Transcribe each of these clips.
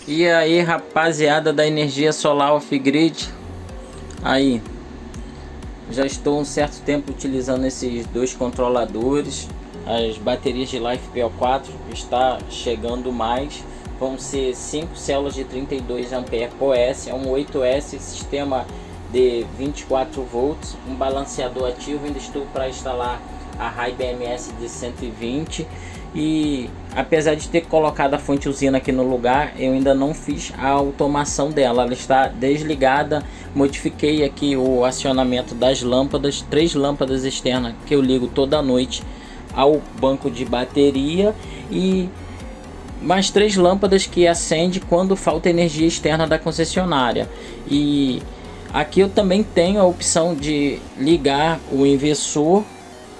E aí, rapaziada da energia solar off-grid, aí já estou um certo tempo utilizando esses dois controladores. As baterias de LiFePO4 está chegando mais, vão ser 5 células de 32 ampere por S, é um 8S, sistema de 24 volts, um balanceador ativo. Ainda estou para instalar a High BMS de 120 e apesar de ter colocado a fonte usina aqui no lugar, eu ainda não fiz a automação dela, ela está desligada. Modifiquei aqui o acionamento das lâmpadas, 3 lâmpadas externas que eu ligo toda noite ao banco de bateria e mais 3 lâmpadas que acende quando falta energia externa da concessionária. E aqui eu também tenho a opção de ligar o inversor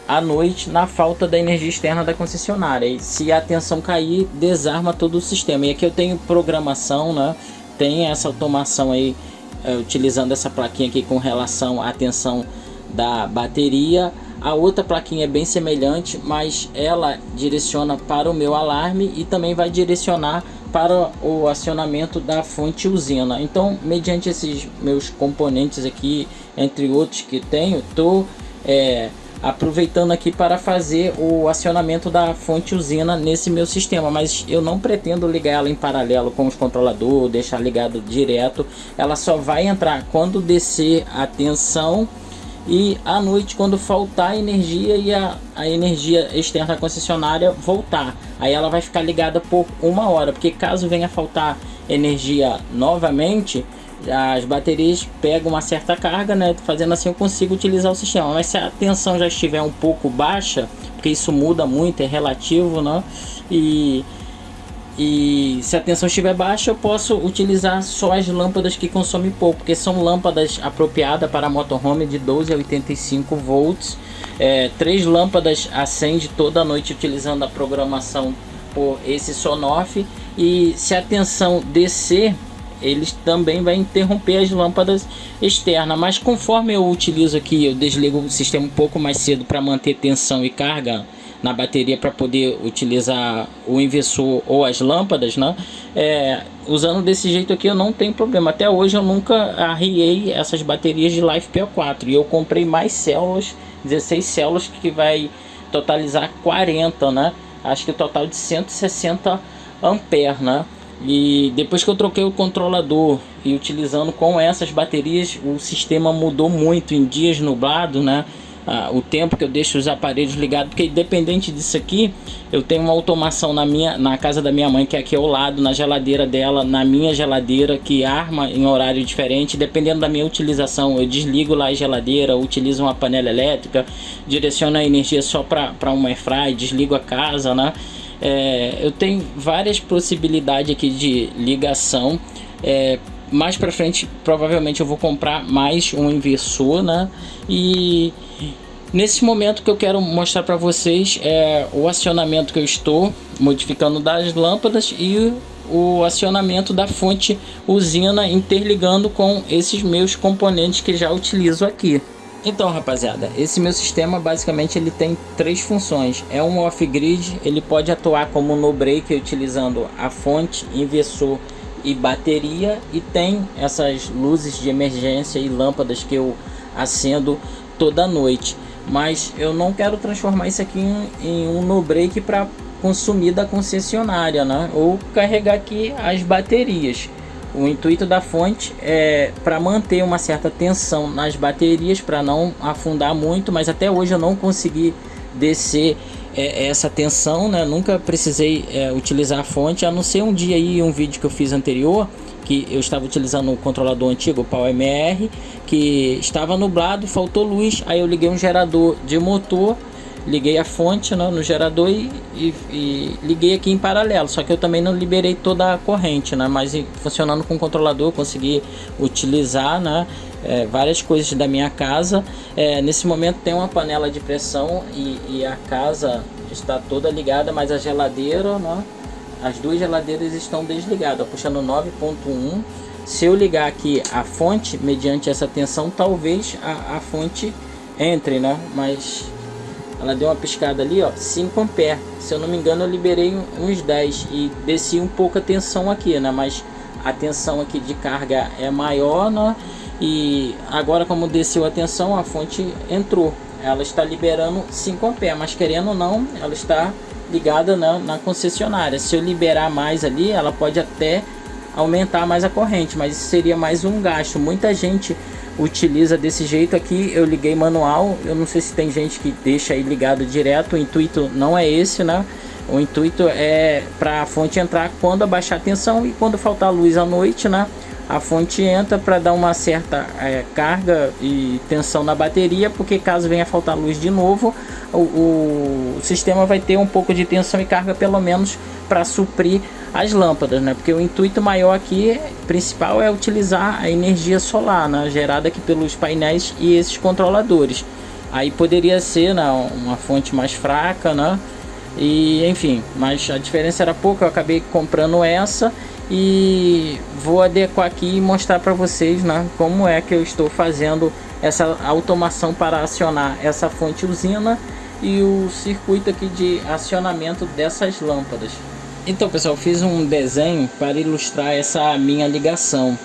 à noite na falta da energia externa da concessionária, e se a tensão cair, desarma todo o sistema. E aqui eu tenho programação, né? Tem essa automação aí, utilizando essa plaquinha aqui com relação à tensão da bateria. A outra plaquinha é bem semelhante, mas ela direciona para o meu alarme e também vai direcionar para o acionamento da fonte usina. Então, mediante esses meus componentes aqui, entre outros que tenho, estou aproveitando aqui para fazer o acionamento da fonte usina nesse meu sistema, mas eu não pretendo ligar ela em paralelo com os controladores, deixar ligado direto. Ela só vai entrar quando descer a tensão e à noite quando faltar energia e a energia externa da concessionária voltar. Aí ela vai ficar ligada por 1 hora, porque caso venha faltar energia novamente, as baterias pegam uma certa carga, né? Fazendo assim eu consigo utilizar o sistema. Mas se a tensão já estiver um pouco baixa, porque isso muda muito, é relativo, né? E se a tensão estiver baixa, eu posso utilizar só as lâmpadas que consomem pouco, porque são lâmpadas apropriadas para motorhome de 12 a 85 volts. 3 lâmpadas acende toda noite utilizando a programação por esse Sonoff. E se a tensão descer, eles também vai interromper as lâmpadas externas. Mas conforme eu utilizo aqui, eu desligo o sistema um pouco mais cedo para manter tensão e carga na bateria, para poder utilizar o inversor ou as lâmpadas, né? Usando desse jeito aqui eu não tenho problema. Até hoje eu nunca arriei essas baterias de LiFePO4 e eu comprei mais células, 16 células, que vai totalizar 40, né? Acho que o total de 160 amperes, né? E depois que eu troquei o controlador e utilizando com essas baterias, o sistema mudou muito em dias nublados, né? O tempo que eu deixo os aparelhos ligados, porque independente disso aqui, eu tenho uma automação na casa da minha mãe, que é aqui ao lado, na geladeira dela, na minha geladeira, que arma em horário diferente. Dependendo da minha utilização, eu desligo lá a geladeira, utilizo uma panela elétrica, direciono a energia só para uma airfryer, desligo a casa, né? Eu tenho várias possibilidades aqui de ligação. Mais para frente provavelmente eu vou comprar mais um inversor, né? E nesse momento que eu quero mostrar para vocês o acionamento que eu estou modificando das lâmpadas e o acionamento da fonte usina, interligando com esses meus componentes que já utilizo aqui. Então, rapaziada, esse meu sistema basicamente ele tem 3 funções. É um off-grid, ele pode atuar como no break utilizando a fonte, inversor e bateria, e tem essas luzes de emergência e lâmpadas que eu acendo toda noite. Mas eu não quero transformar isso aqui em um no break para consumir da concessionária, né? Ou carregar aqui as baterias. O intuito da fonte é para manter uma certa tensão nas baterias, para não afundar muito, mas até hoje eu não consegui descer essa tensão, né? Nunca precisei utilizar a fonte, a não ser um dia aí, um vídeo que eu fiz anterior, que eu estava utilizando o controlador antigo, o PowerMR, que estava nublado, faltou luz, aí eu liguei um gerador de motor, liguei a fonte, né, no gerador e liguei aqui em paralelo, só que eu também não liberei toda a corrente, né, mas funcionando com o controlador eu consegui utilizar, né, várias coisas da minha casa. Nesse momento tem uma panela de pressão e a casa está toda ligada, mas a geladeira, né, as 2 geladeiras estão desligadas, puxando 9.1. Se eu ligar aqui a fonte, mediante essa tensão, talvez a fonte entre, né, mas ela deu uma piscada ali, ó, 5 amperes. Se eu não me engano, eu liberei uns 10 e desci um pouco a tensão aqui, né? Mas a tensão aqui de carga é maior, né? E agora, como desceu a tensão, a fonte entrou, ela está liberando 5 A, mas querendo ou não, ela está ligada na concessionária. Se eu liberar mais ali, ela pode até aumentar mais a corrente, mas isso seria mais um gasto. Muita gente utiliza desse jeito. Aqui eu liguei manual, eu não sei se tem gente que deixa aí ligado direto. O intuito não é esse, né? O intuito é para a fonte entrar quando abaixar a tensão e quando faltar luz à noite, né? A fonte entra para dar uma certa carga e tensão na bateria, porque caso venha faltar luz de novo, o sistema vai ter um pouco de tensão e carga pelo menos para suprir as lâmpadas, né? Porque o intuito maior aqui, principal, é utilizar a energia solar, né? Gerada aqui pelos painéis e esses controladores. Aí poderia ser, né, uma fonte mais fraca, né? E enfim, mas a diferença era pouca. Eu acabei comprando essa e vou adequar aqui e mostrar para vocês, né, como é que eu estou fazendo essa automação para acionar essa fonte usina e o circuito aqui de acionamento dessas lâmpadas. Então, pessoal, fiz um desenho para ilustrar essa minha ligação,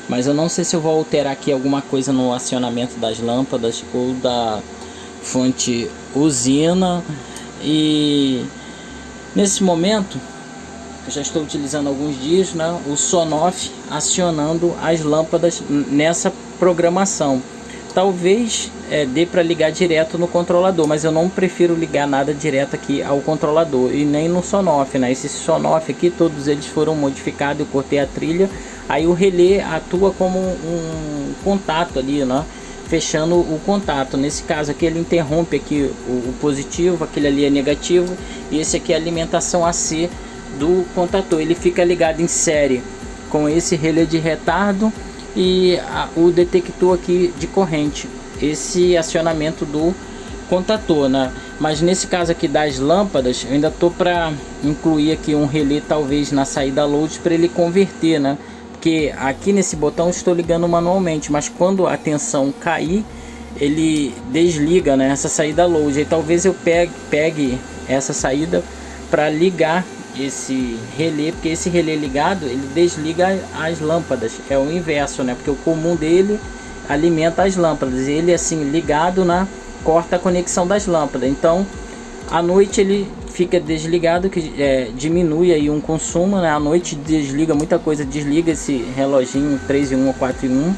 mas eu não sei se eu vou alterar aqui alguma coisa no acionamento das lâmpadas ou da fonte usina. E nesse momento eu já estou utilizando alguns dias, né, o Sonoff acionando as lâmpadas nessa programação. Talvez dê para ligar direto no controlador, mas eu não prefiro ligar nada direto aqui ao controlador e nem no Sonoff, né? Esse Sonoff aqui, todos eles foram modificados, eu cortei a trilha, aí o relé atua como um contato ali, né? Fechando o contato. Nesse caso aqui ele interrompe aqui o positivo, aquele ali é negativo, e esse aqui é a alimentação AC do contator. Ele fica ligado em série com esse relé de retardo e o detector aqui de corrente, esse acionamento do contator, né? Mas nesse caso aqui das lâmpadas, eu ainda tô para incluir aqui um relé talvez na saída load para ele converter, né? Porque aqui nesse botão eu estou ligando manualmente, mas quando a tensão cair, ele desliga, né, essa saída load. E talvez eu pegue essa saída para ligar esse relé, porque esse relé ligado ele desliga as lâmpadas, é o inverso, né? Porque o comum dele alimenta as lâmpadas, e ele assim ligado, né, corta a conexão das lâmpadas. Então à noite ele fica desligado, que diminui aí um consumo, né? À noite desliga muita coisa, desliga esse reloginho 3 em 1 ou 4 em 1,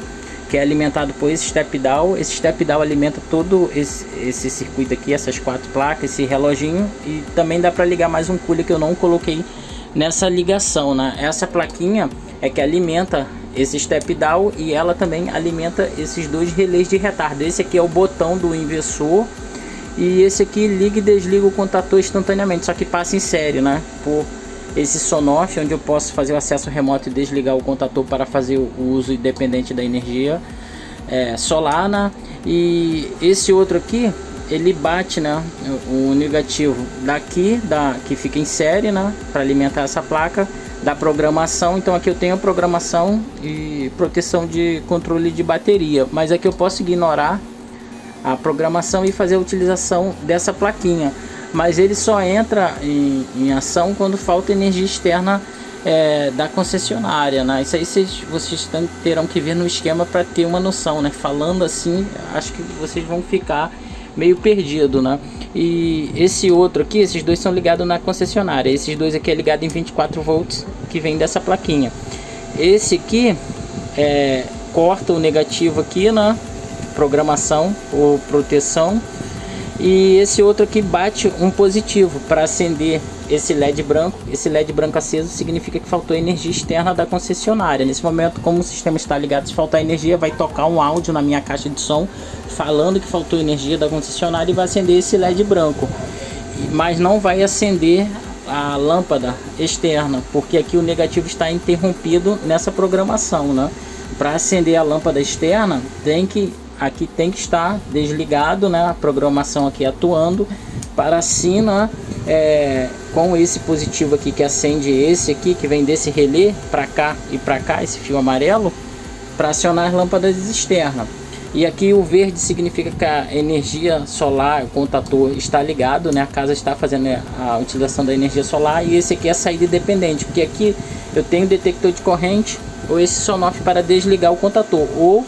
que é alimentado por esse step down. Esse step down alimenta todo esse circuito aqui, essas 4 placas, esse reloginho, e também dá para ligar mais um cooler que eu não coloquei nessa ligação, né? Essa plaquinha é que alimenta esse step down e ela também alimenta esses dois relés de retardo. Esse aqui é o botão do inversor e esse aqui liga e desliga o contator instantaneamente, só que passa em série, né? Por esse Sonoff, onde eu posso fazer o acesso remoto e desligar o contator para fazer o uso independente da energia solar, né? E esse outro aqui, ele bate, né, o negativo daqui, que fica em série, né, para alimentar essa placa da programação. Então aqui eu tenho a programação e proteção de controle de bateria, mas aqui eu posso ignorar a programação e fazer a utilização dessa plaquinha, mas ele só entra em ação quando falta energia externa da concessionária, né? Isso aí vocês terão que ver no esquema para ter uma noção, né? Falando assim, acho que vocês vão ficar meio perdido, né? E esse outro aqui, esses dois são ligados na concessionária. Esses dois aqui é ligado em 24 volts, que vem dessa plaquinha. Esse aqui corta o negativo aqui na programação ou proteção, e esse outro aqui bate um positivo para acender esse LED branco. Esse LED branco aceso significa que faltou energia externa da concessionária. Nesse momento, como o sistema está ligado, se faltar energia, vai tocar um áudio na minha caixa de som falando que faltou energia da concessionária e vai acender esse LED branco, mas não vai acender a lâmpada externa, porque aqui o negativo está interrompido nessa programação, né? Para acender a lâmpada externa aqui tem que estar desligado, né, a programação aqui atuando, para assim, né, com esse positivo aqui que acende esse aqui, que vem desse relé para cá e para cá, esse fio amarelo, para acionar as lâmpadas externas. E aqui o verde significa que a energia solar, o contator está ligado, né, a casa está fazendo a utilização da energia solar, e esse aqui é a saída independente, porque aqui eu tenho detector de corrente ou esse on-off para desligar o contator, ou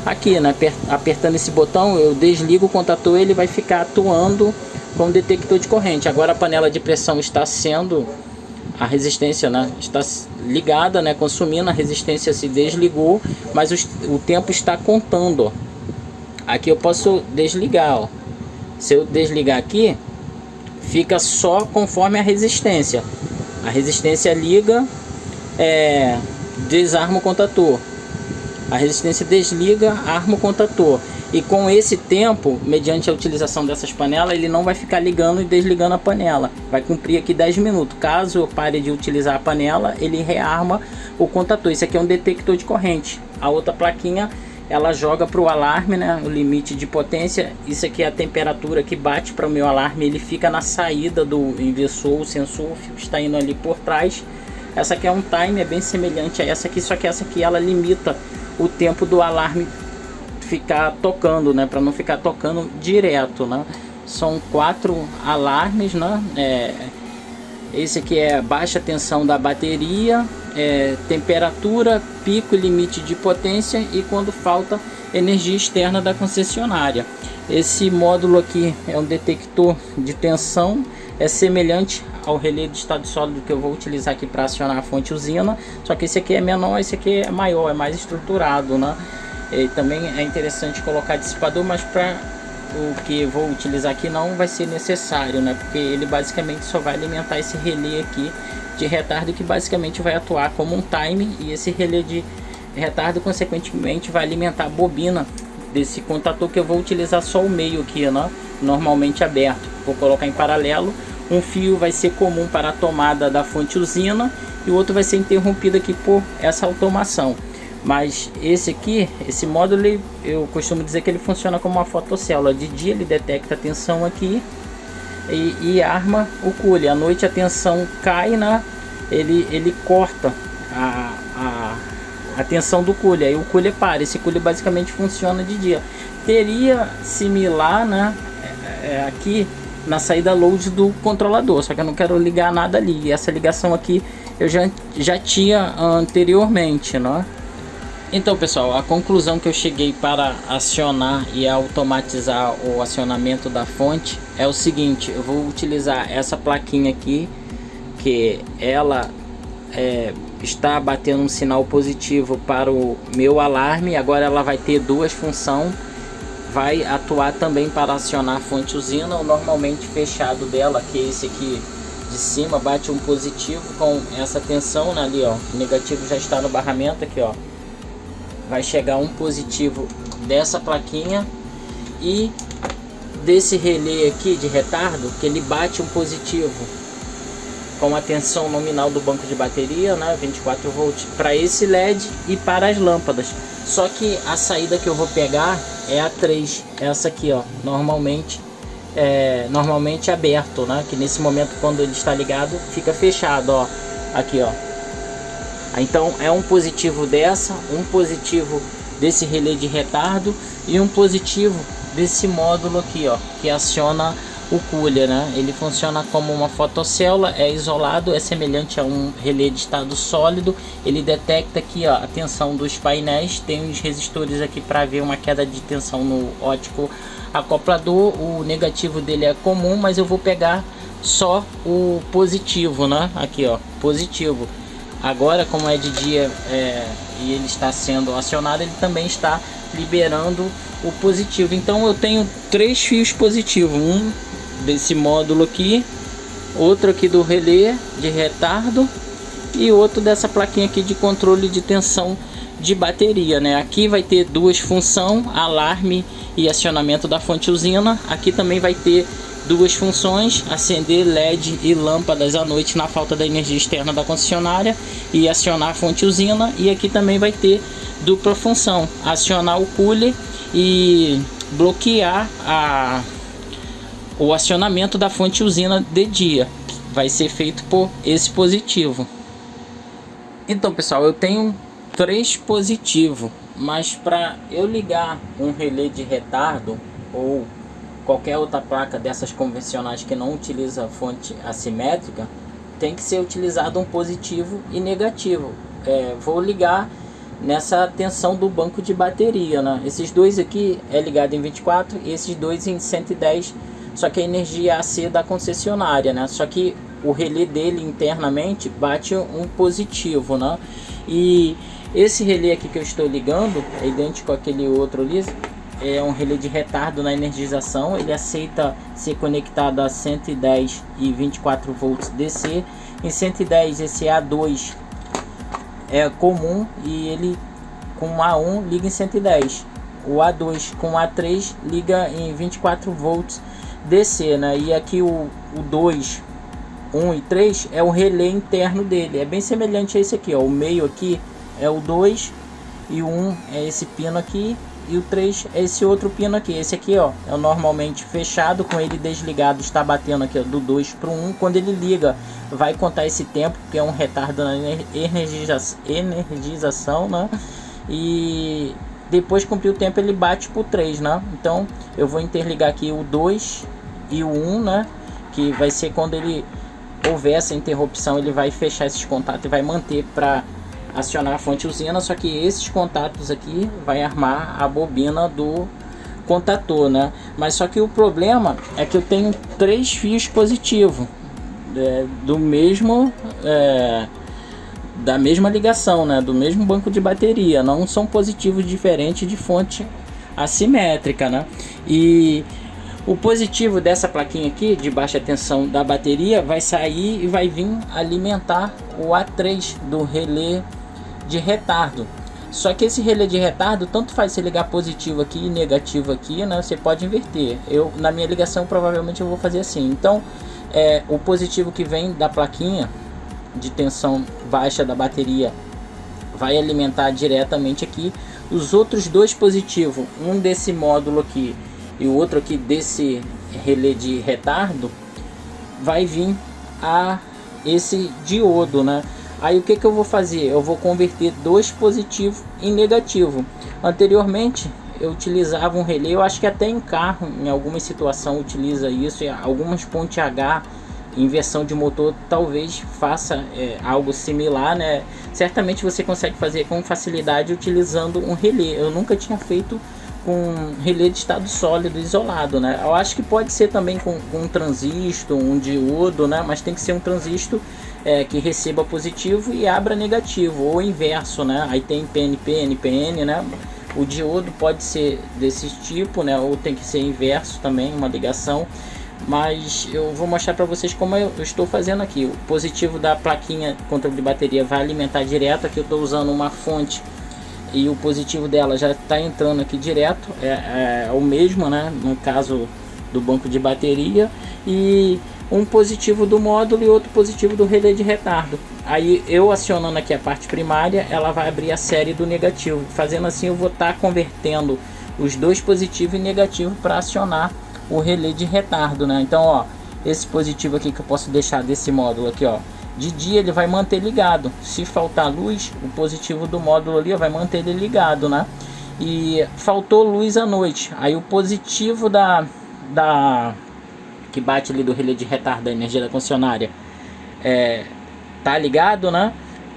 aqui, né, apertando esse botão eu desligo o contator, ele vai ficar atuando com o detector de corrente. Agora a panela de pressão está sendo, a resistência, né, está ligada, né, consumindo, a resistência se desligou, mas o tempo está contando, ó. Aqui eu posso desligar, ó. Se eu desligar aqui, fica só conforme a resistência liga, desarma o contator, a resistência desliga, arma o contator. E com esse tempo, mediante a utilização dessas panelas, ele não vai ficar ligando e desligando a panela, vai cumprir aqui 10 minutos. Caso eu pare de utilizar a panela, ele rearma o contator. Isso aqui é um detector de corrente. A outra plaquinha, ela joga para o alarme, né, o limite de potência. Isso aqui é a temperatura que bate para o meu alarme, ele fica na saída do inversor, o sensor está indo ali por trás. Essa aqui é um timer, é bem semelhante a essa aqui, só que essa aqui ela limita o tempo do alarme ficar tocando, né, para não ficar tocando direto, né. São 4 alarmes, né. Esse aqui é baixa tensão da bateria, temperatura, pico e limite de potência, e quando falta energia externa da concessionária. Esse módulo aqui é um detector de tensão, é semelhante ao relé de estado sólido que eu vou utilizar aqui para acionar a fonte usina, só que esse aqui é menor, esse aqui é maior, é mais estruturado, né? E também é interessante colocar dissipador, mas para o que eu vou utilizar aqui não vai ser necessário, né? Porque ele basicamente só vai alimentar esse relé aqui de retardo, que basicamente vai atuar como um time, e esse relé de retardo consequentemente vai alimentar a bobina desse contator, que eu vou utilizar só o meio aqui, né? Normalmente aberto. Vou colocar em paralelo, um fio vai ser comum para a tomada da fonte usina e o outro vai ser interrompido aqui por essa automação. Mas esse aqui, esse módulo, eu costumo dizer que ele funciona como uma fotocélula. De dia ele detecta a tensão aqui e arma o cooler. À noite a tensão cai, né? Ele corta a tensão do cooler, aí o cooler para. Esse cooler basicamente funciona de dia. Teria similar, né, aqui na saída load do controlador, só que eu não quero ligar nada ali. E essa ligação aqui eu já tinha anteriormente, né? Então, pessoal, a conclusão que eu cheguei para acionar e automatizar o acionamento da fonte é o seguinte: eu vou utilizar essa plaquinha aqui, que ela está batendo um sinal positivo para o meu alarme. Agora ela vai ter duas funções, vai atuar também para acionar a fonte usina. O normalmente fechado dela, que é esse aqui de cima, bate um positivo com essa tensão, né, ali, ó, o negativo já está no barramento aqui, ó. Vai chegar um positivo dessa plaquinha e desse relé aqui de retardo, que ele bate um positivo com a tensão nominal do banco de bateria, né, 24 volts, para esse LED e para as lâmpadas. Só que a saída que eu vou pegar é a 3, essa aqui, ó, normalmente aberto, né, que nesse momento, quando ele está ligado, fica fechado, ó, aqui, ó. Então é um positivo dessa, um positivo desse relé de retardo e um positivo desse módulo aqui, ó, que aciona o cooler, né? Ele funciona como uma fotocélula, é isolado, é semelhante a um relé de estado sólido. Ele detecta aqui, ó, a tensão dos painéis, tem uns resistores aqui para ver uma queda de tensão no ótico acoplador. O negativo dele é comum, mas eu vou pegar só o positivo, né? Aqui, ó, positivo. Agora, como é de dia e ele está sendo acionado, ele também está liberando o positivo. Então eu tenho 3 fios positivos, um desse módulo aqui, outro aqui do relé de retardo e outro dessa plaquinha aqui de controle de tensão de bateria, né? Aqui vai ter duas funções, alarme e acionamento da fonte usina. Aqui também vai ter duas funções, acender LED e lâmpadas à noite na falta da energia externa da concessionária e acionar a fonte usina. E aqui também vai ter dupla função, acionar o cooler e bloquear o acionamento da fonte usina de dia. Vai ser feito por esse positivo. Então, pessoal, eu tenho 3 positivos, mas para eu ligar um relé de retardo ou qualquer outra placa dessas convencionais que não utiliza fonte assimétrica, tem que ser utilizado um positivo e negativo. Vou ligar nessa tensão do banco de bateria, né? Esses dois aqui é ligado em 24 e esses dois em 110, só que a energia AC da concessionária, né? Só que o relé dele internamente bate um positivo, né? E esse relé aqui que eu estou ligando é idêntico àquele outro ali, é um relé de retardo na energização. Ele aceita ser conectado a 110 e 24 volts DC. Em 110 esse A2 é comum e ele com A1 liga em 110. O A2 com A3 liga em 24 volts DC, né? E aqui o 2, 1 e 3 é o relé interno dele. É bem semelhante a esse aqui, ó. O meio aqui é o 2 e o 1 é esse pino aqui. E o 3 é esse outro pino aqui. Esse aqui, ó, é normalmente fechado, com ele desligado, está batendo aqui, ó, do 2 para o 1. Quando ele liga, vai contar esse tempo, porque é um retardo na energização, né? E depois que cumprir o tempo, ele bate para o 3, né? Então, eu vou interligar aqui o 2 e o 1, né? Que vai ser quando ele houver essa interrupção, ele vai fechar esses contatos e vai manter para acionar a fonte usina. Só que esses contatos aqui vai armar a bobina do contator, né? Mas só que o problema é que eu tenho 3 fios positivos do mesmo da mesma ligação, né? Do mesmo banco de bateria. Não são positivos diferentes de fonte assimétrica, né? E o positivo dessa plaquinha aqui de baixa tensão da bateria vai sair e vai vir alimentar o A3 do relé de retardo. Só que esse relé de retardo, tanto faz se ligar positivo aqui e negativo aqui, né? Você pode inverter. Na minha ligação provavelmente eu vou fazer assim. Então o positivo que vem da plaquinha de tensão baixa da bateria vai alimentar diretamente aqui. Os outros dois positivos, um desse módulo aqui e o outro aqui desse relé de retardo, vai vir a esse diodo, né? Aí o que eu vou fazer? Eu vou converter dois positivos em negativo. Anteriormente eu utilizava um relé, eu acho que até em carro, em alguma situação utiliza isso, e algumas ponte H, inversão de motor, talvez faça algo similar, né? Certamente você consegue fazer com facilidade utilizando um relé. Eu nunca tinha feito com relé de estado sólido isolado, né? Eu acho que pode ser também com um transistor, um diodo, né? Mas tem que ser um transistor que receba positivo e abra negativo, ou inverso, né? Aí tem PNP, NPN, né? O diodo pode ser desse tipo, né? Ou tem que ser inverso também, uma ligação. Mas eu vou mostrar para vocês como eu estou fazendo aqui. O positivo da plaquinha controle de bateria vai alimentar direto. Aqui eu estou usando uma fonte e o positivo dela já está entrando aqui direto. É o mesmo, né? No caso do banco de bateria. E um positivo do módulo e outro positivo do relé de retardo. Aí eu acionando aqui a parte primária, ela vai abrir a série do negativo. Fazendo assim eu vou estar convertendo os dois positivos e negativo para acionar o relé de retardo, né? Então, ó, esse positivo aqui que eu posso deixar desse módulo aqui, ó, de dia ele vai manter ligado. Se faltar luz, o positivo do módulo ali vai manter ele ligado, né? E faltou luz à noite, aí o positivo que bate ali do relé de retardo da energia da concessionária tá ligado, né?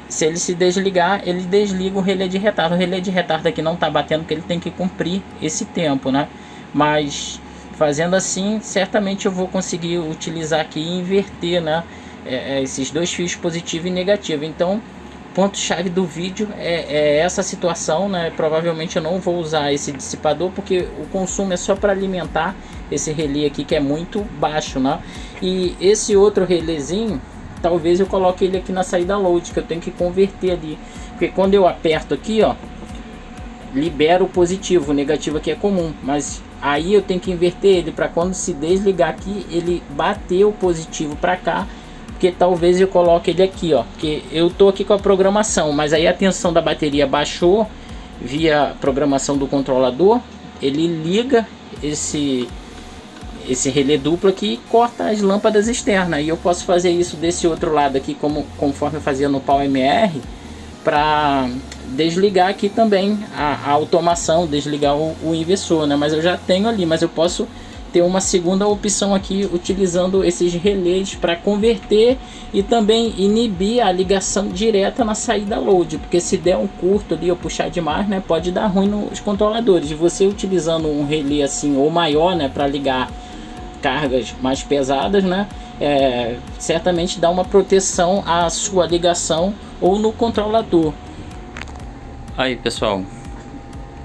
Se ele se desligar, ele desliga o relé de retardo. O relé de retardo aqui não tá batendo porque ele tem que cumprir esse tempo, né? Mas fazendo assim, certamente eu vou conseguir utilizar aqui e inverter, né? Esses dois fios positivo e negativo. Então, ponto-chave do vídeo é essa situação, né? Provavelmente eu não vou usar esse dissipador porque o consumo é só para alimentar esse relé aqui que é muito baixo, né? E esse outro relézinho, talvez eu coloque ele aqui na saída load, que eu tenho que converter ali, porque quando eu aperto aqui, ó, libera o positivo, o negativo aqui é comum, mas aí eu tenho que inverter ele para quando se desligar aqui, ele bater o positivo para cá, porque talvez eu coloque ele aqui, ó, porque eu tô aqui com a programação, mas aí a tensão da bateria baixou via programação do controlador, ele liga esse relé duplo aqui e corta as lâmpadas externas. E eu posso fazer isso desse outro lado aqui, conforme eu fazia no PowerMR, para desligar aqui também a automação, desligar o inversor, né? Mas eu já tenho ali, mas eu posso ter uma segunda opção aqui utilizando esses relés para converter e também inibir a ligação direta na saída load, porque se der um curto ali ou puxar demais, né, pode dar ruim nos controladores. E você utilizando um relé assim ou maior, né, para ligar cargas mais pesadas, né, certamente dá uma proteção à sua ligação ou no controlador. Aí pessoal,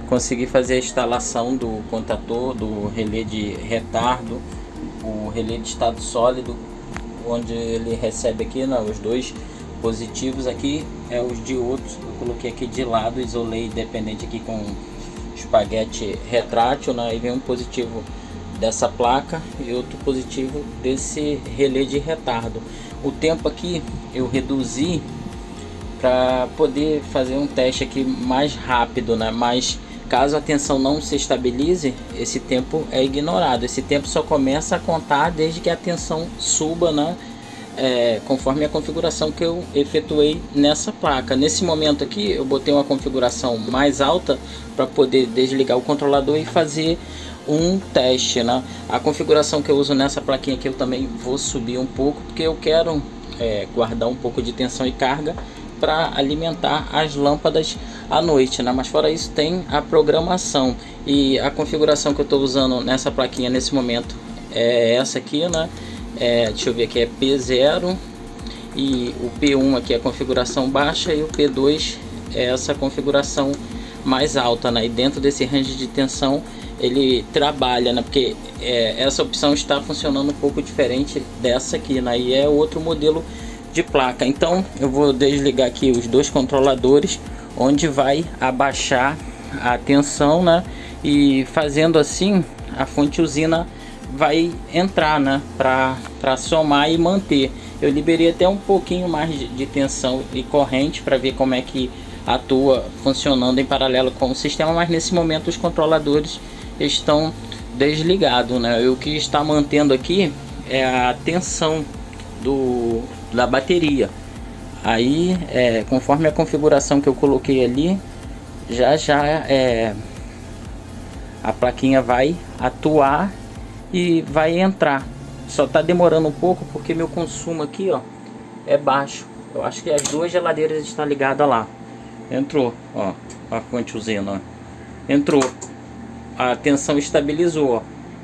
consegui fazer a instalação do contator, do relé de retardo, o relé de estado sólido, onde ele recebe aqui, né, os dois positivos. Aqui os diodos, eu coloquei aqui de lado, isolei dependente aqui com espaguete retrátil, né, e vem um positivo dessa placa e outro positivo desse relé de retardo. O tempo aqui eu reduzi para poder fazer um teste aqui mais rápido, né, mas caso a tensão não se estabilize, esse tempo é ignorado. Esse tempo só começa a contar desde que a tensão suba, né, conforme a configuração que eu efetuei nessa placa. Nesse momento aqui eu botei uma configuração mais alta para poder desligar o controlador e fazer um teste, né? A configuração que eu uso nessa plaquinha aqui eu também vou subir um pouco, porque eu quero guardar um pouco de tensão e carga para alimentar as lâmpadas à noite, né? Mas fora isso tem a programação, e a configuração que eu estou usando nessa plaquinha nesse momento é essa aqui, né? Deixa eu ver aqui, é P0, e o P1 aqui é a configuração baixa e o P2 é essa configuração mais alta, né? E dentro desse range de tensão ele trabalha, né? Porque essa opção está funcionando um pouco diferente dessa aqui, né? E é outro modelo de placa. Então eu vou desligar aqui os dois controladores, onde vai abaixar a tensão, né? E fazendo assim a fonte usina vai entrar, né, para somar e manter. Eu liberei até um pouquinho mais de tensão e corrente para ver como é que atua funcionando em paralelo com o sistema, mas nesse momento os controladores estão desligados, né? O que está mantendo aqui é a tensão da bateria. Aí conforme a configuração que eu coloquei ali, já a plaquinha vai atuar e vai entrar. Só está demorando um pouco porque meu consumo aqui, ó, é baixo. Eu acho que as duas geladeiras estão ligadas lá. Entrou, ó, a fonte usina, ó. Entrou, a tensão estabilizou, ó.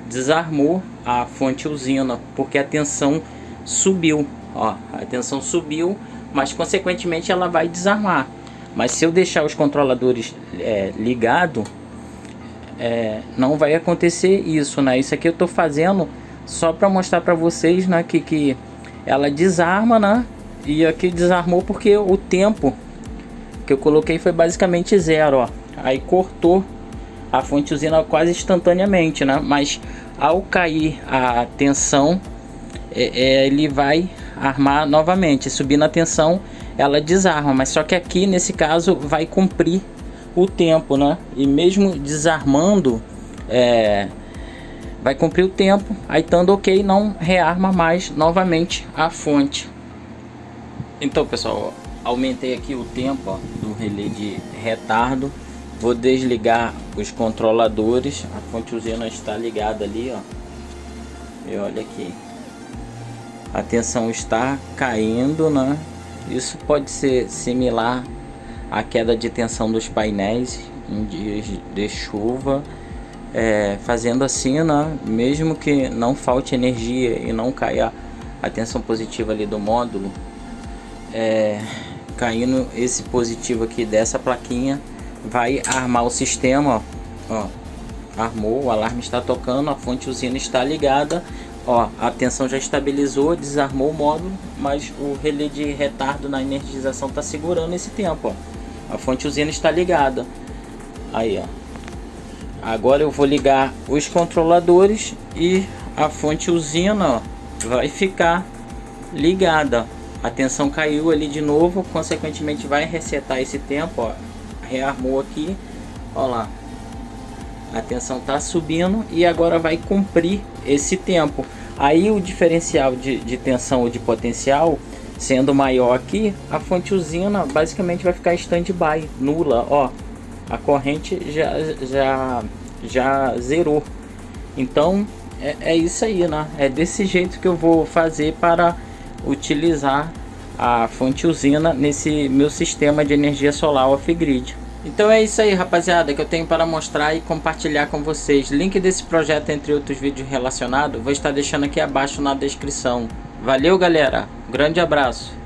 Desarmou a fonte usina porque a tensão subiu, ó, a tensão subiu, mas consequentemente ela vai desarmar. Mas se eu deixar os controladores ligados, não vai acontecer isso, né? Isso aqui eu tô fazendo só para mostrar para vocês, né, que ela desarma, né? E aqui desarmou porque o tempo que eu coloquei foi basicamente 0, ó. Aí cortou a fonte usina quase instantaneamente, né? Mas ao cair a tensão, ele vai armar novamente. Subindo a tensão, ela desarma, mas só que aqui nesse caso vai cumprir o tempo, né? E mesmo desarmando, vai cumprir o tempo. Aí estando ok, não rearma mais novamente a fonte. Então pessoal, aumentei aqui o tempo, ó, do relé de retardo. Vou desligar os controladores. A fonte usina está ligada ali, ó. E olha aqui, a tensão está caindo, né? Isso pode ser similar à queda de tensão dos painéis em dias de chuva. Fazendo assim, né? Mesmo que não falte energia e não caia a tensão positiva ali do módulo, caindo esse positivo aqui dessa plaquinha, vai armar o sistema, ó. Armou, o alarme está tocando, a fonte usina está ligada, ó, a tensão já estabilizou, desarmou o módulo, mas o relé de retardo na energização está segurando esse tempo, ó. A fonte usina está ligada. Aí, ó. Agora eu vou ligar os controladores e a fonte usina, ó, vai ficar ligada. A tensão caiu ali de novo, consequentemente vai resetar esse tempo, ó. Rearmou aqui, ó lá. A tensão está subindo e agora vai cumprir esse tempo. Aí o diferencial de tensão ou de potencial sendo maior aqui, a fonte usina basicamente vai ficar stand-by, nula, ó. A corrente já zerou. Então é isso aí, né? É desse jeito que eu vou fazer para utilizar a fonte usina nesse meu sistema de energia solar off-grid. Então é isso aí, rapaziada, que eu tenho para mostrar e compartilhar com vocês. Link desse projeto, entre outros vídeos relacionados, vou estar deixando aqui abaixo na descrição. Valeu, galera. Grande abraço.